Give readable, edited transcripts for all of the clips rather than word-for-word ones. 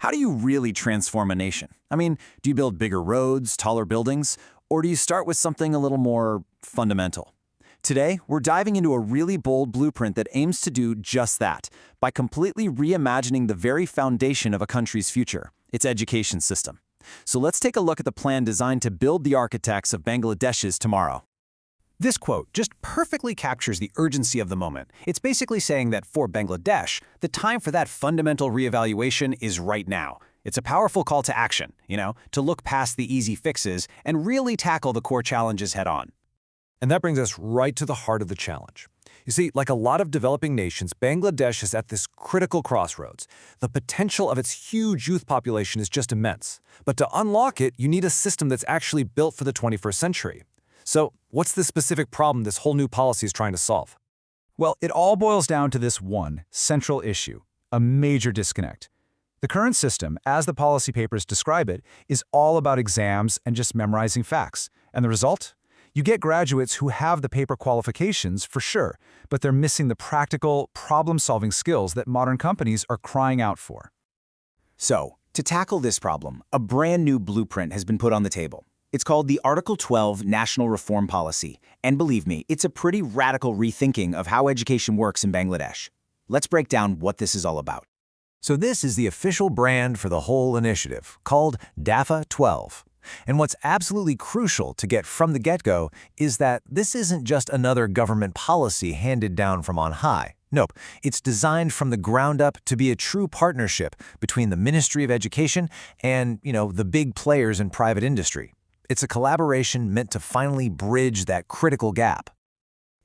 How do you really transform a nation? I mean, do you build bigger roads, taller buildings, or do you start with something a little more fundamental? Today, we're diving into a really bold blueprint that aims to do just that, by completely reimagining the very foundation of a country's future, its education system. So let's take a look at the plan designed to build the architects of Bangladesh's tomorrow. This quote just perfectly captures the urgency of the moment. It's basically saying that for Bangladesh, the time for that fundamental reevaluation is right now. It's a powerful call to action, to look past the easy fixes and really tackle the core challenges head on. And that brings us right to the heart of the challenge. You see, like a lot of developing nations, Bangladesh is at this critical crossroads. The potential of its huge youth population is just immense. But to unlock it, you need a system that's actually built for the 21st century. So, what's the specific problem this whole new policy is trying to solve? Well, it all boils down to this one central issue, a major disconnect. The current system, as the policy papers describe it, is all about exams and just memorizing facts. And the result? You get graduates who have the paper qualifications, for sure, but they're missing the practical, problem-solving skills that modern companies are crying out for. So, to tackle this problem, a brand new blueprint has been put on the table. It's called the Article 12 National Reform Policy, and believe me, it's a pretty radical rethinking of how education works in Bangladesh. Let's break down what this is all about. So this is the official brand for the whole initiative, called BAPA 12. And what's absolutely crucial to get from the get-go is that this isn't just another government policy handed down from on high. Nope, it's designed from the ground up to be a true partnership between the Ministry of Education and, the big players in private industry. It's a collaboration meant to finally bridge that critical gap.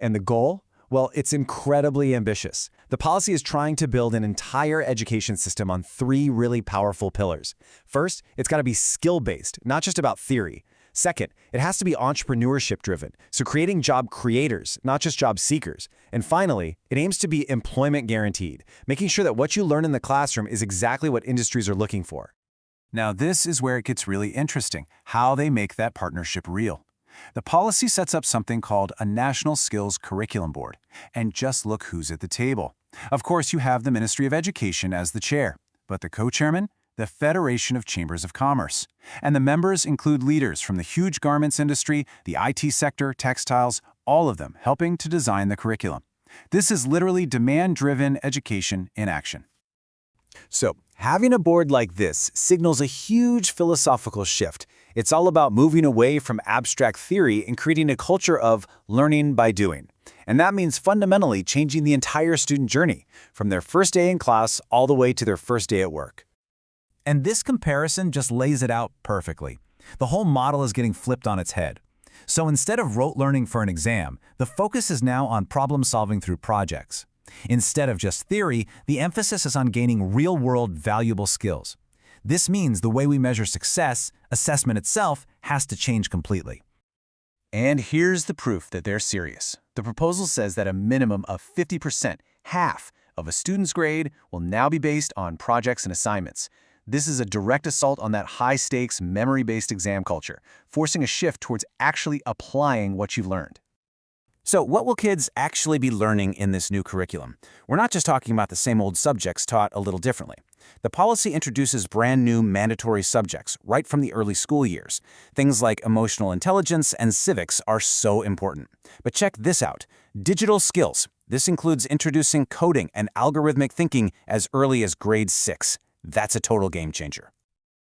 And the goal? Well, it's incredibly ambitious. The policy is trying to build an entire education system on three really powerful pillars. First, it's got to be skill-based, not just about theory. Second, it has to be entrepreneurship-driven, so creating job creators, not just job seekers. And finally, it aims to be employment guaranteed, making sure that what you learn in the classroom is exactly what industries are looking for. Now, this is where it gets really interesting, how they make that partnership real. The policy sets up something called a National Skills Curriculum Board. And just look who's at the table. Of course, you have the Ministry of Education as the chair, but the co-chairman? The Federation of Chambers of Commerce. And the members include leaders from the huge garments industry, the IT sector, textiles, all of them helping to design the curriculum. This is literally demand-driven education in action. So, having a board like this signals a huge philosophical shift. It's all about moving away from abstract theory and creating a culture of learning by doing. And that means fundamentally changing the entire student journey, from their first day in class all the way to their first day at work. And this comparison just lays it out perfectly. The whole model is getting flipped on its head. So instead of rote learning for an exam, the focus is now on problem-solving through projects. Instead of just theory, the emphasis is on gaining real-world valuable skills. This means the way we measure success, assessment itself, has to change completely. And here's the proof that they're serious. The proposal says that a minimum of 50%, half, of a student's grade will now be based on projects and assignments. This is a direct assault on that high-stakes, memory-based exam culture, forcing a shift towards actually applying what you've learned. So what will kids actually be learning in this new curriculum? We're not just talking about the same old subjects taught a little differently. The policy introduces brand new mandatory subjects right from the early school years. Things like emotional intelligence and civics are so important. But check this out, digital skills. This includes introducing coding and algorithmic thinking as early as grade 6. That's a total game changer.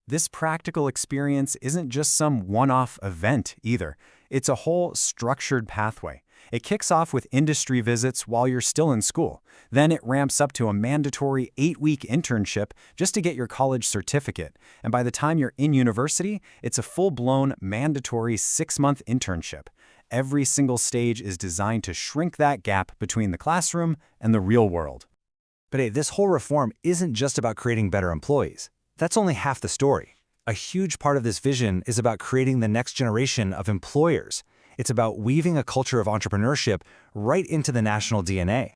This practical experience isn't just some one-off event either. It's a whole structured pathway. It kicks off with industry visits while you're still in school. Then it ramps up to a mandatory 8-week internship just to get your college certificate. And by the time you're in university, it's a full-blown mandatory 6-month internship. Every single stage is designed to shrink that gap between the classroom and the real world. But hey, this whole reform isn't just about creating better employees. That's only half the story. A huge part of this vision is about creating the next generation of employers. It's about weaving a culture of entrepreneurship right into the national DNA.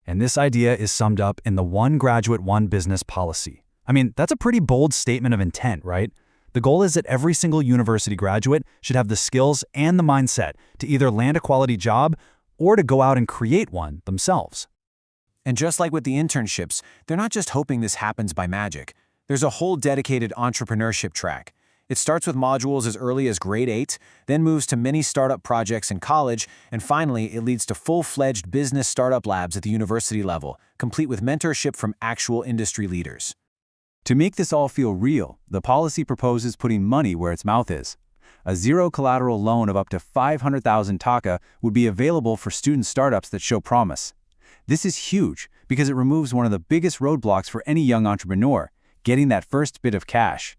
And this idea is summed up in the One Graduate, One Business policy. I mean, that's a pretty bold statement of intent, right? The goal is that every single university graduate should have the skills and the mindset to either land a quality job or to go out and create one themselves. And just like with the internships, they're not just hoping this happens by magic. There's a whole dedicated entrepreneurship track. It starts with modules as early as grade 8, then moves to mini startup projects in college, and finally it leads to full-fledged business startup labs at the university level, complete with mentorship from actual industry leaders. To make this all feel real, the policy proposes putting money where its mouth is. A zero-collateral loan of up to 500,000 taka would be available for student startups that show promise. This is huge because it removes one of the biggest roadblocks for any young entrepreneur, getting that first bit of cash.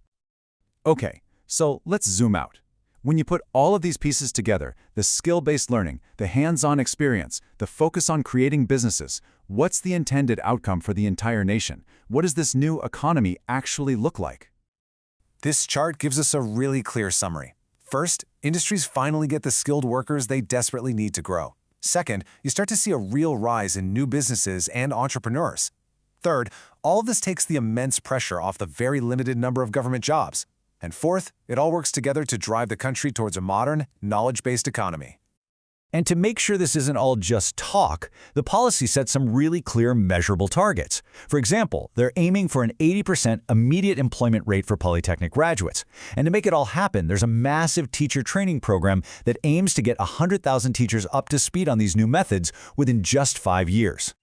Okay, so let's zoom out. When you put all of these pieces together, the skill-based learning, the hands-on experience, the focus on creating businesses, what's the intended outcome for the entire nation? What does this new economy actually look like? This chart gives us a really clear summary. First, industries finally get the skilled workers they desperately need to grow. Second, you start to see a real rise in new businesses and entrepreneurs. Third, all of this takes the immense pressure off the very limited number of government jobs. And fourth, it all works together to drive the country towards a modern, knowledge-based economy. And to make sure this isn't all just talk, the policy sets some really clear measurable targets. For example, they're aiming for an 80% immediate employment rate for Polytechnic graduates. And to make it all happen, there's a massive teacher training program that aims to get 100,000 teachers up to speed on these new methods within just 5 years.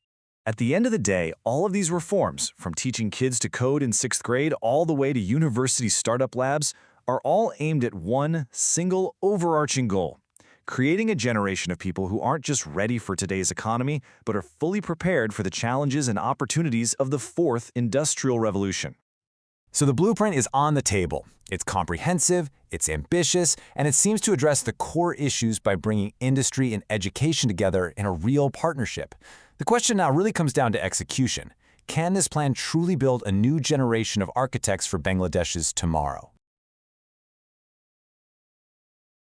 At the end of the day, all of these reforms, from teaching kids to code in 6th grade all the way to university startup labs, are all aimed at one single overarching goal: creating a generation of people who aren't just ready for today's economy, but are fully prepared for the challenges and opportunities of the 4th industrial revolution. So the blueprint is on the table. It's comprehensive, it's ambitious, and it seems to address the core issues by bringing industry and education together in a real partnership. The question now really comes down to execution. Can this plan truly build a new generation of architects for Bangladesh's tomorrow?